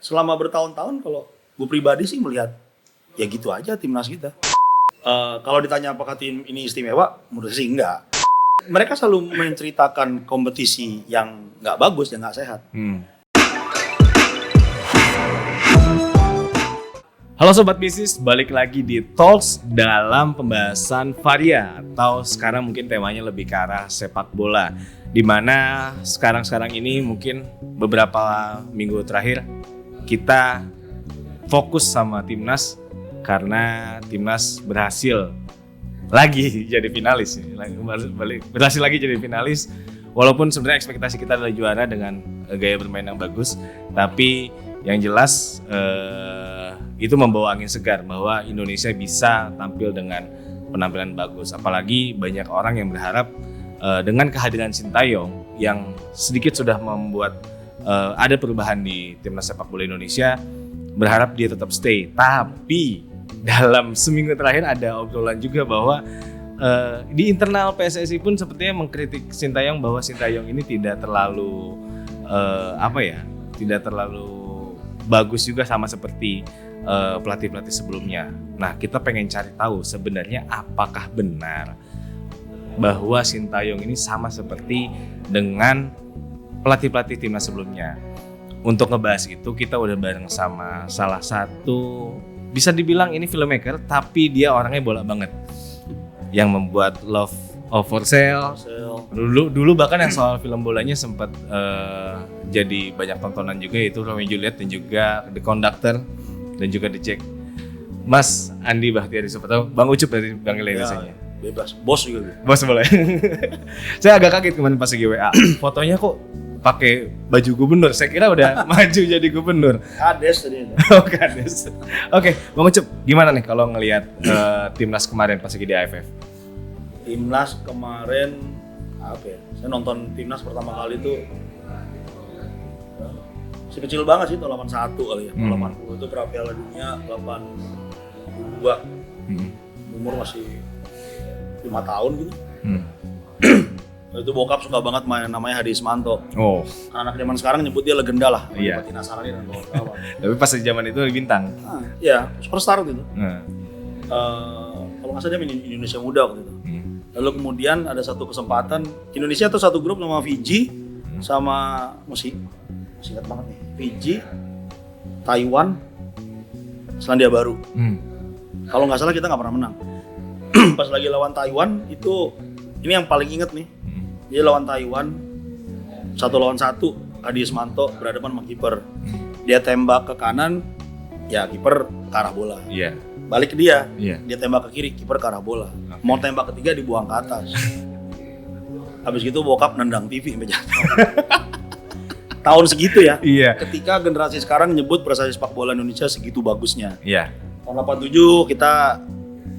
selama bertahun-tahun kalau gue pribadi sih melihat ya gitu aja timnas kita. Kalau ditanya apakah tim ini istimewa, menurut saya sih enggak. Mereka selalu menceritakan kompetisi yang nggak bagus, yang nggak sehat. Halo Sobat Bisnis, balik lagi di Talks dalam pembahasan Varia atau sekarang mungkin temanya lebih ke arah sepak bola. Dimana sekarang ini mungkin beberapa minggu terakhir kita fokus sama timnas karena timnas berhasil lagi jadi finalis. Berhasil lagi jadi finalis. Walaupun sebenarnya ekspektasi kita adalah juara dengan gaya bermain yang bagus, tapi yang jelas itu membawa angin segar bahwa Indonesia bisa tampil dengan penampilan bagus. Apalagi banyak orang yang berharap dengan kehadiran Sintayong yang sedikit sudah membuat ada perubahan di timnas sepak bola Indonesia, berharap dia tetap stay. Tapi dalam seminggu terakhir ada obrolan juga bahwa di internal PSSI pun sepertinya mengkritik Sintayong bahwa Sintayong ini tidak terlalu tidak terlalu bagus juga sama seperti pelatih-pelatih sebelumnya. Nah, kita pengen cari tahu sebenarnya apakah benar bahwa Sintayong ini sama seperti dengan pelatih-pelatih timnas sebelumnya. Untuk ngebahas itu kita udah bareng sama salah satu, bisa dibilang ini filmmaker tapi dia orangnya bola banget, yang membuat Love for Sale. Dulu bahkan yang soal film bolanya sempat jadi banyak tontonan juga, yaitu Romeo Juliet dan juga The Conductor dan juga The Jack. Mas Andi Bahtiari, siapa tahu Bang Ucup dari Bang Indonesia. Ya, bebas, bos juga. Bos boleh. Saya agak kaget kemarin pas lagi WA. Fotonya kok pakai baju gubernur. Saya kira udah maju jadi gubernur. Kades tadi. Oh, kades. Oke, Bang Ucup, gimana nih kalau ngelihat timnas kemarin pas lagi di AFF? Timnas kemarin saya nonton timnas pertama kali tuh masih kecil banget sih, 81 kali ya. 80 itu pra Piala Dunia, 82. Umur masih 5 tahun gitu. Itu bokap suka banget main, namanya Hadi Ismanto. Oh. Anak zaman sekarang nyebut dia legenda lah. Iya. Patina Sarani dan kawan-kawan. Tapi pas di zaman itu bintang. Iya, superstar gitu. Kalau nggak salah dia main Indonesia Muda waktu itu. Lalu kemudian ada satu kesempatan Indonesia tuh satu grup sama Fiji sama masih ingat banget nih, Fiji, Taiwan, Selandia Baru. Kalau nggak salah kita nggak pernah menang. Pas lagi lawan Taiwan itu, ini yang paling inget nih. Dia lawan Taiwan 1 lawan 1, Hadi Ismanto berhadapan sama kiper. Dia tembak ke kanan, ya kiper ke arah bola. Iya. Balik ke dia, Iya. Dia tembak ke kiri, kiper ke arah bola. Mau tembak ketiga dibuang ke atas. Habis gitu bokap nendang TV sampai jatuh. Tahun segitu ya. Iya. Ketika generasi sekarang nyebut prestasi sepak bola Indonesia segitu bagusnya. Iya. Tahun 87 kita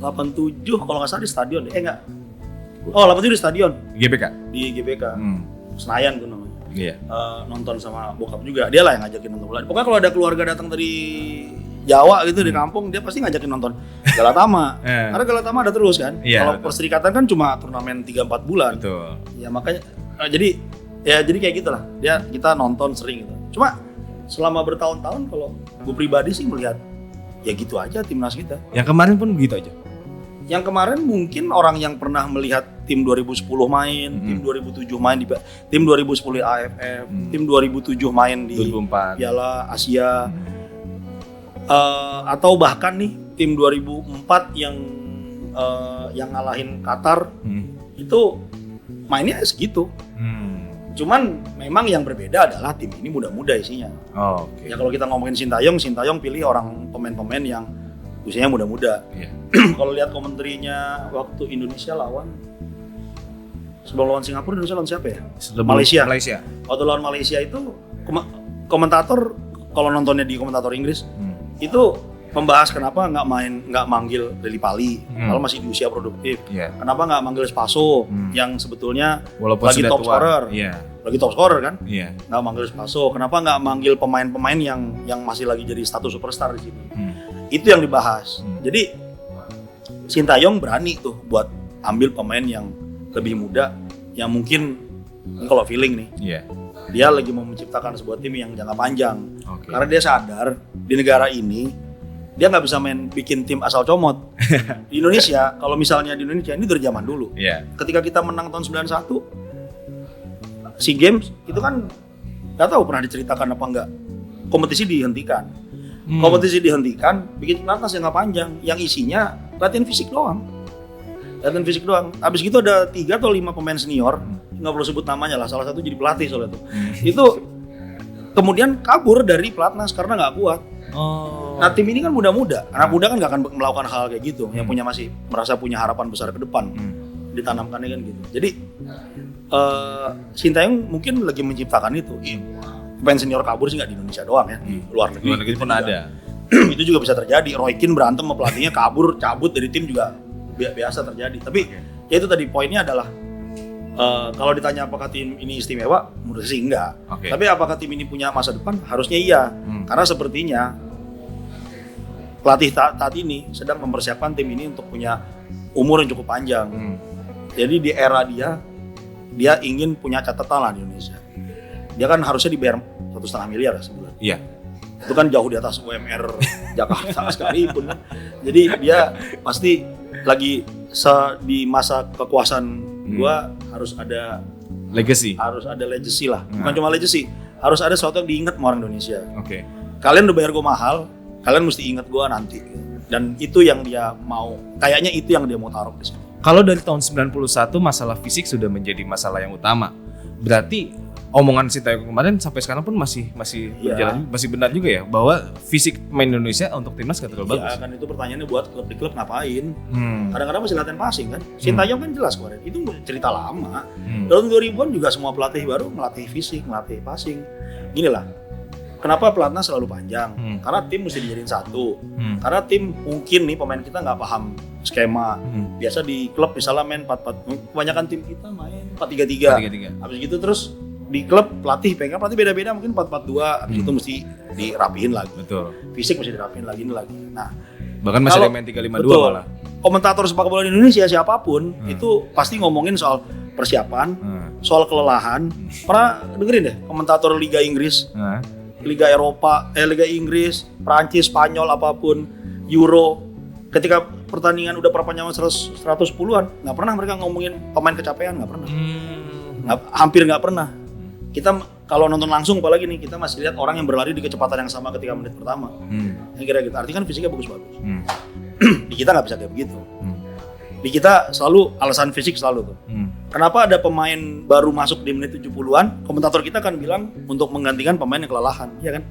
87 kalau nggak salah di stadion. Enggak. Oh, 87 di stadion. GBK. Di GBK. Senayan tuh namanya. Iya. Nonton sama bokap juga. Dia lah yang ngajakin nonton bola. Pokoknya kalau ada keluarga datang dari Jawa gitu di kampung, dia pasti ngajakin nonton Galatama. Karena Galatama ada terus kan. Iya, kalau Perserikatan kan cuma turnamen 3-4 bulan. Betul. Ya makanya jadi kayak gitulah. Kita nonton sering gitu. Cuma selama bertahun-tahun kalau gue pribadi sih melihat ya gitu aja timnas kita. Yang kemarin pun begitu aja. Yang kemarin mungkin orang yang pernah melihat tim 2010 main, tim 2007 main di tim 2010 AFF, tim 2007 main di 2004 Piala Asia. Atau bahkan nih tim 2004 yang ngalahin Qatar itu mainnya segitu. Cuman memang yang berbeda adalah tim ini muda-muda isinya. Oke. Ya kalau kita ngomongin Sintayong pilih pemain-pemain yang usianya muda-muda. Iya. Kalau lihat komentarnya waktu Indonesia lawan sebelum lawan Singapura, Indonesia lawan siapa ya? Malaysia. Waktu lawan Malaysia itu komentator, kalau nontonnya di komentator Inggris, itu membahas kenapa nggak manggil Deli Pali kalau masih di usia produktif. Yeah. Kenapa nggak manggil Spaso yang sebetulnya walaupun lagi top scorer. Yeah. Lagi top scorer kan? Yeah. Nggak manggil Spaso. Kenapa nggak manggil pemain-pemain yang masih lagi jadi status superstar di sini? Itu yang dibahas. Jadi Sintayong berani tuh buat ambil pemain yang lebih muda, yang mungkin kalau feeling nih. Yeah. dia lagi mau menciptakan sebuah tim yang jangka panjang. Oke. Karena dia sadar di negara ini dia nggak bisa bikin tim asal comot. Di Indonesia, kalau misalnya di Indonesia ini dari zaman dulu. Iya. Ketika kita menang tahun 91 SEA Games itu kan nggak tahu pernah diceritakan apa enggak. Kompetisi dihentikan. Kompetisi dihentikan, bikin pelatnas jangka panjang yang isinya latihan fisik doang. Latihan fisik doang. Habis gitu ada 3 atau 5 pemain senior, nggak perlu sebut namanya lah, salah satu jadi pelatih soalnya itu. Itu kemudian kabur dari pelatnas karena nggak kuat. Oh. Nah tim ini kan muda-muda, anak muda kan nggak akan melakukan hal kayak gitu, yang punya masih merasa punya harapan besar ke depan, ditanamkannya kan gitu. Jadi Sintayong mungkin lagi menciptakan itu. Pemain senior kabur sih nggak di Indonesia doang ya, di luar negeri pun ada. Itu juga bisa terjadi. Roy Keane berantem sama pelatihnya, cabut dari tim juga biasa terjadi. Tapi ya itu tadi poinnya adalah kalau ditanya apakah tim ini istimewa, menurut saya sih enggak. Tapi apakah tim ini punya masa depan? Harusnya iya. Karena sepertinya pelatih saat ini sedang mempersiapkan tim ini untuk punya umur yang cukup panjang. Jadi di era dia ingin punya catatan lah di Indonesia. Dia kan harusnya dibayar 1,5 miliar sebulan. Iya. Itu kan jauh di atas UMR Jakarta sekalipun. Jadi dia pasti lagi di masa kekuasaan gua harus ada legacy lah. Bukan cuma legacy, harus ada sesuatu yang diingat sama orang Indonesia. Oke. Kalian udah bayar gua mahal, kalian mesti ingat gua nanti. Dan itu yang dia mau, kayaknya itu yang dia mau taruh di sini. Kalau dari tahun 91 masalah fisik sudah menjadi masalah yang utama. Berarti omongan Sintayong kemarin sampai sekarang pun masih berjalan, masih benar juga ya bahwa fisik pemain Indonesia untuk timnas gak terlalu bagus. Ya kan itu pertanyaannya buat klub di klub ngapain? Kadang-kadang masih latihan passing kan. Sintayong kan jelas kemarin itu cerita lama. Tahun 2000-an juga semua pelatih baru melatih fisik, melatih passing. Gini lah. Kenapa pelatnas selalu panjang? Karena tim mesti dijadiin satu. Karena tim mungkin nih pemain kita nggak paham skema. Biasa di klub misalnya main 4-4. Kebanyakan tim kita main 4-3-3. Habis gitu terus di klub pelatih beda-beda mungkin 4-4-2. Habis itu mesti dirapihin lagi. Betul. Fisik mesti dirapihin lagi ini lagi. Nah, bahkan masih ada yang main 3-5-2 malah. Komentator sepak bola di Indonesia siapapun itu pasti ngomongin soal persiapan, soal kelelahan. Pernah dengerin deh komentator Liga Inggris, Liga Eropa, Liga Inggris, Prancis, Spanyol apapun, Euro. Ketika pertandingan udah perpanjangan 110-an, nggak pernah mereka ngomongin pemain kecapean, nggak pernah. Hampir nggak pernah. Kita kalau nonton langsung apalagi nih, kita masih lihat orang yang berlari di kecepatan yang sama ketika menit pertama. Kira-kira gitu. Artinya kan fisiknya bagus-bagus. Di kita nggak bisa kayak begitu. Di kita selalu alasan fisik selalu tuh. Kenapa ada pemain baru masuk di menit 70-an, komentator kita kan bilang untuk menggantikan pemain yang kelelahan, ya kan?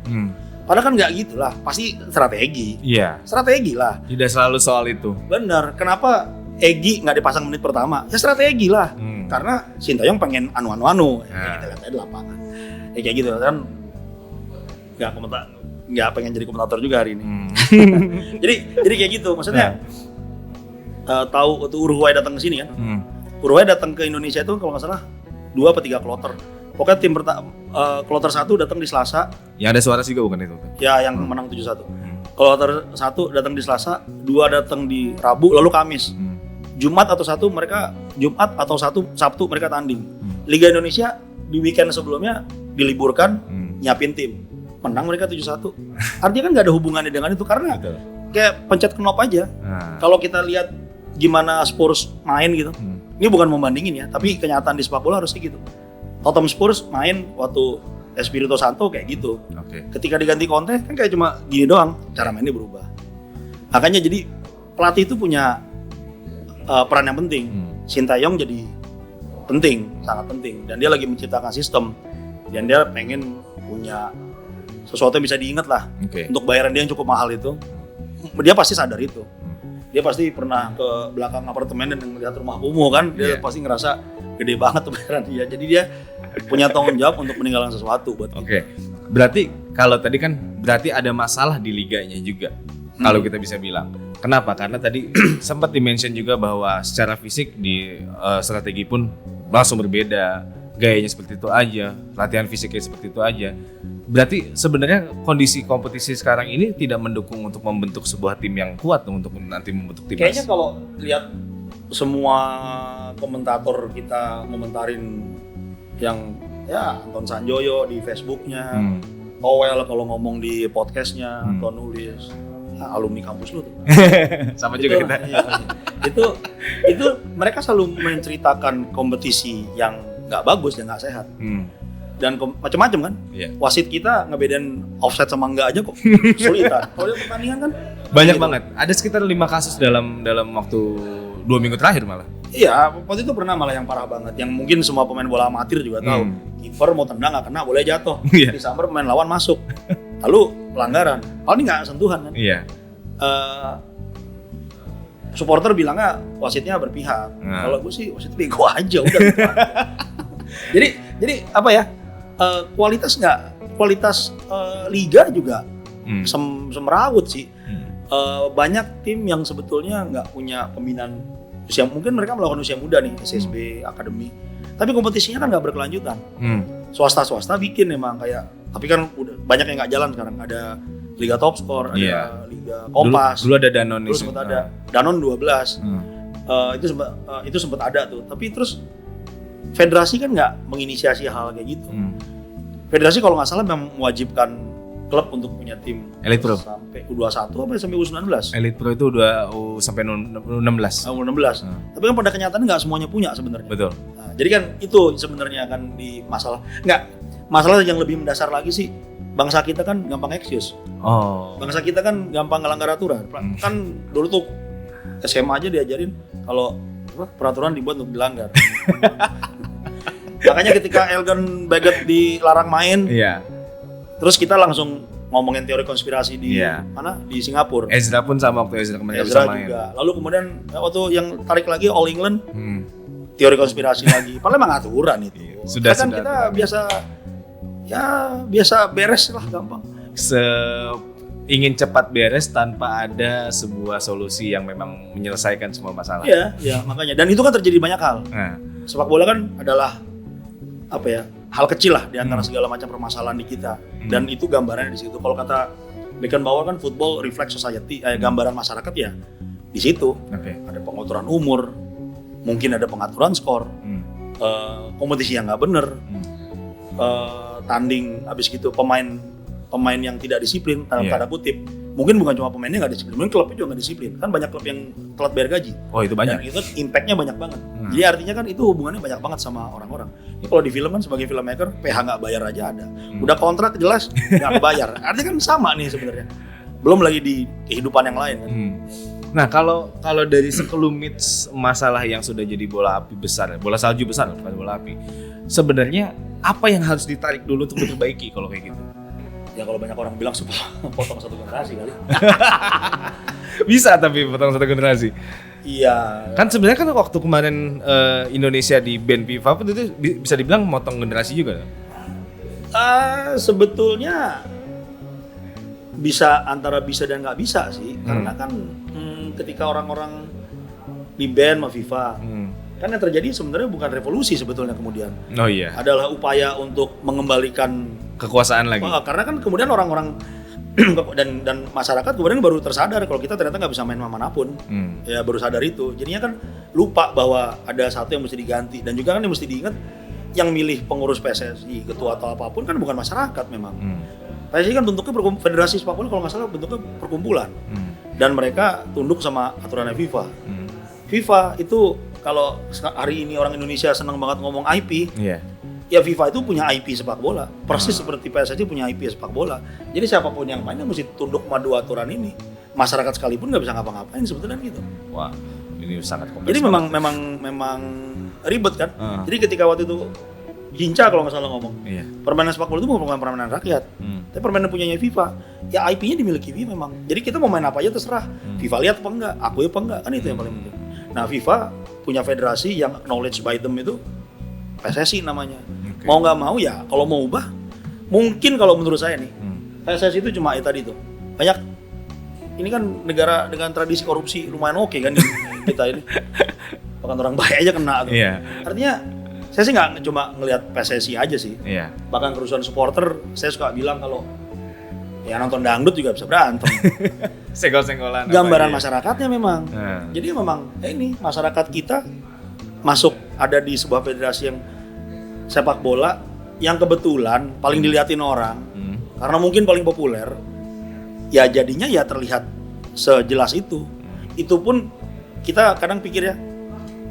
Padahal kan nggak gitu lah, pasti strategi. Iya. Strategi lah. Tidak selalu soal itu. Benar. Kenapa Egy nggak dipasang menit pertama? Ya strategi lah. Karena Sintayong pengen anu-anu. Ya, kita lihat aja di lapangan. Ya kayak gitu kan. Nggak pengen jadi komentator juga hari ini. jadi kayak gitu. Maksudnya tahu waktu Uruguay datang ke sini kan? Uruguay datang ke Indonesia itu kalau nggak salah 2 atau 3 kloter. Pokoknya tim kloter 1 datang di Selasa. Yang ada suara juga bukan itu? Ya, yang menang 7-1. Kloter 1 datang di Selasa, 2 datang di Rabu, lalu Kamis. Jumat atau Sabtu mereka tanding. Liga Indonesia di weekend sebelumnya diliburkan, nyiapin tim. Menang mereka 7-1. Artinya kan nggak ada hubungannya dengan itu karena kayak pencet knop aja. Kalau kita lihat gimana Spurs main gitu. Ini bukan membandingin ya, tapi kenyataan di sepak bola harusnya gitu. Tottenham Spurs main waktu Espirito Santo kayak gitu. Ketika diganti Conte kan kayak cuma gini doang, cara mainnya berubah. Makanya jadi pelatih itu punya peran yang penting. Sintayong jadi penting, sangat penting. Dan dia lagi menciptakan sistem. Dan dia pengen punya sesuatu yang bisa diingat lah. Untuk bayaran dia yang cukup mahal itu. Dia pasti sadar itu. Dia pasti pernah ke belakang apartemen dan melihat rumah kumuh kan. Dia pasti ngerasa gede banget tuh bayaran dia. Jadi dia punya tanggung jawab untuk meninggalkan sesuatu buat kita. Berarti kalau tadi kan berarti ada masalah di liganya juga. Kalau kita bisa bilang. Kenapa? Karena tadi sempat di-mention juga bahwa secara fisik di strategi pun langsung berbeda. Gayanya seperti itu aja, latihan fisiknya seperti itu aja. Berarti sebenarnya kondisi kompetisi sekarang ini tidak mendukung untuk membentuk sebuah tim yang kuat untuk nanti membentuk timnas. Kayaknya kalau lihat semua komentator kita ngomentarin yang ya Anton Sanjoyo di Facebooknya, Owel kalau ngomong di podcastnya, Anton nulis, alumni kampus lu tuh. Sama juga kita. Iya. itu mereka selalu menceritakan kompetisi yang nggak bagus dan nggak sehat. Dan macam-macam kan. Wasit kita ngebedain offset sama enggak aja kok sulitan. Kalau di pertandingan kan banyak banget. Ada sekitar 5 kasus dalam waktu 2 minggu terakhir malah. Iya, waktu itu pernah malah yang parah banget, yang mungkin semua pemain bola amatir juga tahu. Kiper mau tendang nggak kena, boleh jatuh. Disamber pemain lawan masuk. Lalu pelanggaran. Kalau ini nggak sentuhan kan? Iya. Supporter bilangnya wasitnya berpihak. Kalau gue sih wasit bego aja udah. Gitu. jadi apa ya? Kualitas liga juga semrawut sih. Banyak tim yang sebetulnya nggak punya pembinaan usia, mungkin mereka melakukan usia muda nih, SSB, akademi, tapi kompetisinya kan nggak berkelanjutan. Swasta bikin memang kayak, tapi kan udah banyak yang nggak jalan sekarang. Ada Liga Top Skor, ada Liga Kompas. Dulu ada Danone. Dulu sempat ada Danone 12. Itu sempat ada tuh, tapi terus federasi kan nggak menginisiasi hal kayak gitu. Federasi kalau nggak salah memang mewajibkan klub untuk punya tim Elite Pro sampai U21 apa sampai U19. Elite Pro itu udah sampai U16. U16. Tapi kan pada kenyataannya nggak semuanya punya sebenarnya. Betul. Nah, jadi kan itu sebenarnya kan di masalah yang lebih mendasar lagi sih, bangsa kita kan gampang excuse. Bangsa kita kan gampang ngelanggar aturan. Kan dulu tuh SMA aja diajarin kalau peraturan dibuat untuk dilanggar. Makanya ketika Elgin Baggett dilarang main, terus kita langsung ngomongin teori konspirasi di mana? Di Singapura. Ezra pun sama, waktu Ezra kemarin bisa main. Juga. Lalu kemudian waktu yang tarik lagi All England, teori konspirasi lagi. Padahal emang aturan itu. Sudah kita biasa beres lah, gampang. Ingin cepat beres tanpa ada sebuah solusi yang memang menyelesaikan semua masalah. Iya, makanya. Dan itu kan terjadi banyak hal. Sepak bola kan adalah hal kecil lah di antara segala macam permasalahan di kita. Dan itu gambarannya di situ. Kalau kata Beckenbauer kan football reflects society, gambaran masyarakat ya di situ. Ada pengaturan umur, mungkin ada pengaturan skor, kompetisi yang nggak bener, tanding habis gitu pemain yang tidak disiplin tanda kutip. Mungkin bukan cuma pemainnya nggak disiplin, mungkin klubnya juga nggak disiplin. Kan banyak klub yang telat bayar gaji. Itu banyak. Dan itu impactnya banyak banget. Jadi artinya kan itu hubungannya banyak banget sama orang-orang. Ini kalau di film kan sebagai filmmaker, PH nggak bayar aja ada. Udah kontrak jelas nggak bayar. Artinya kan sama nih sebenarnya. Belum lagi di kehidupan yang lain kan. Nah kalau dari sekelumit masalah yang sudah jadi bola api besar, bola salju besar bukan bola api. Sebenarnya apa yang harus ditarik dulu untuk diperbaiki kalau kayak gitu? Ya kalau banyak orang bilang potong satu generasi kali. Bisa tapi potong satu generasi. Iya. Kan sebenarnya kan waktu kemarin Indonesia di ban FIFA pun itu bisa dibilang motong generasi juga. Sebetulnya antara bisa dan nggak bisa sih. Karena kan ketika orang-orang di ban sama FIFA, kan yang terjadi sebenarnya bukan revolusi sebetulnya kemudian. Adalah upaya untuk mengembalikan kekuasaan lagi. Karena kan kemudian orang-orang dan masyarakat kemudian baru tersadar kalau kita ternyata nggak bisa main sama manapun. Ya baru sadar itu. Jadinya kan lupa bahwa ada satu yang mesti diganti, dan juga kan yang mesti diingat yang milih pengurus PSSI, ketua atau apapun kan bukan masyarakat memang. PSSI kan bentuknya federasi sepak bola kalau nggak salah bentuknya perkumpulan. Dan mereka tunduk sama aturan FIFA. FIFA itu kalau hari ini orang Indonesia senang banget ngomong IP. Ya FIFA itu punya IP sepak bola, persis seperti PSSI punya IP sepak bola. Jadi siapapun yang mainnya mesti tunduk sama dua aturan ini. Masyarakat sekalipun nggak bisa ngapa-ngapain sebetulnya gitu. Wah, ini sangat kompleks. Jadi memang ribet kan. Jadi ketika waktu itu Jinca kalau nggak salah ngomong, permainan sepak bola itu bukan permainan rakyat, tapi permainan punyanya FIFA. Ya IP-nya dimiliki FIFA memang. Jadi kita mau main apa aja terserah. FIFA lihat apa enggak, akui apa enggak, kan itu yang paling penting. Nah FIFA punya federasi yang knowledge by them itu PSSI namanya. Mau nggak mau ya, kalau mau ubah, mungkin kalau menurut saya nih, PSSI itu cuma tadi tuh banyak. Ini kan negara dengan tradisi korupsi lumayan oke kan kita ini. Bahkan orang baik aja kena tuh. Artinya saya sih nggak cuma ngelihat PSSI aja sih. Bahkan kerusuhan supporter, saya suka bilang kalau ya nonton dangdut juga bisa berantem. Senggol-senggolan. Gambaran masyarakatnya memang. Jadi memang ini masyarakat kita masuk ada di sebuah federasi yang sepak bola yang kebetulan paling diliatin orang, karena mungkin paling populer, ya jadinya ya terlihat sejelas itu. Itu pun kita kadang pikir ya,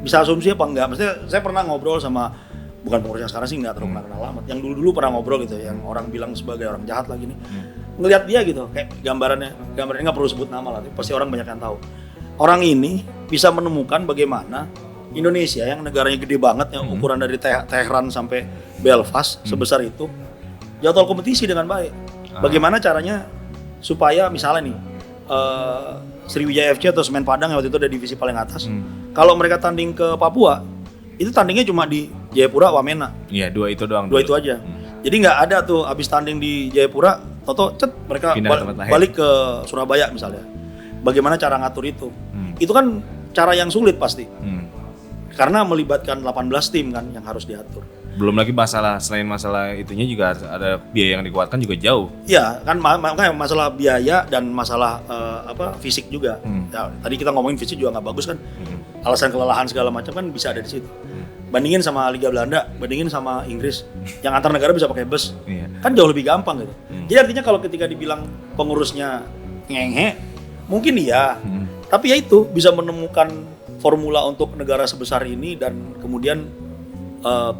bisa asumsi apa enggak. Maksudnya saya pernah ngobrol sama, bukan pengurus yang sekarang sih nggak terlalu kenal amat, yang dulu pernah ngobrol gitu, yang orang bilang sebagai orang jahat lagi nih. Ngelihat dia gitu, kayak gambarannya nggak perlu sebut nama lah, tapi pasti orang banyak yang tahu. Orang ini bisa menemukan bagaimana Indonesia yang negaranya gede banget, yang ukuran dari Tehran sampai Belfast sebesar itu, jadwal kompetisi dengan baik. Bagaimana caranya supaya misalnya nih Sriwijaya FC atau Semen Padang yang waktu itu ada divisi paling atas, kalau mereka tanding ke Papua, itu tandingnya cuma di Jayapura, Wamena. Iya, 2 itu doang. Itu aja. Jadi nggak ada tuh abis tanding di Jayapura, toto mereka balik ke Surabaya misalnya. Bagaimana cara ngatur itu? Itu kan cara yang sulit pasti. Karena melibatkan 18 tim kan yang harus diatur. Belum lagi selain masalah itunya juga ada biaya yang dikeluarkan juga jauh. Iya, kan makanya masalah biaya dan masalah fisik juga. Ya, tadi kita ngomongin fisik juga nggak bagus kan. Alasan kelelahan segala macam kan bisa ada di situ. Bandingin sama Liga Belanda, bandingin sama Inggris yang antar negara bisa pakai bus. Kan jauh lebih gampang gitu. Jadi artinya kalau ketika dibilang pengurusnya ngehe, mungkin iya. Tapi ya itu bisa menemukan formula untuk negara sebesar ini dan kemudian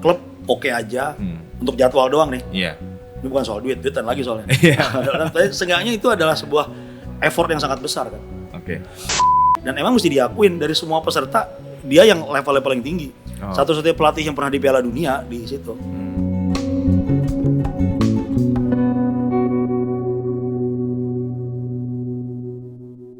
klub oke aja untuk jadwal doang nih. Iya. Ini bukan soal duitan lagi soalnya. Seenggaknya itu adalah sebuah effort yang sangat besar kan. Oke. Dan emang mesti diakuin dari semua peserta dia yang levelnya paling tinggi. Satu-satunya pelatih yang pernah di Piala Dunia di situ.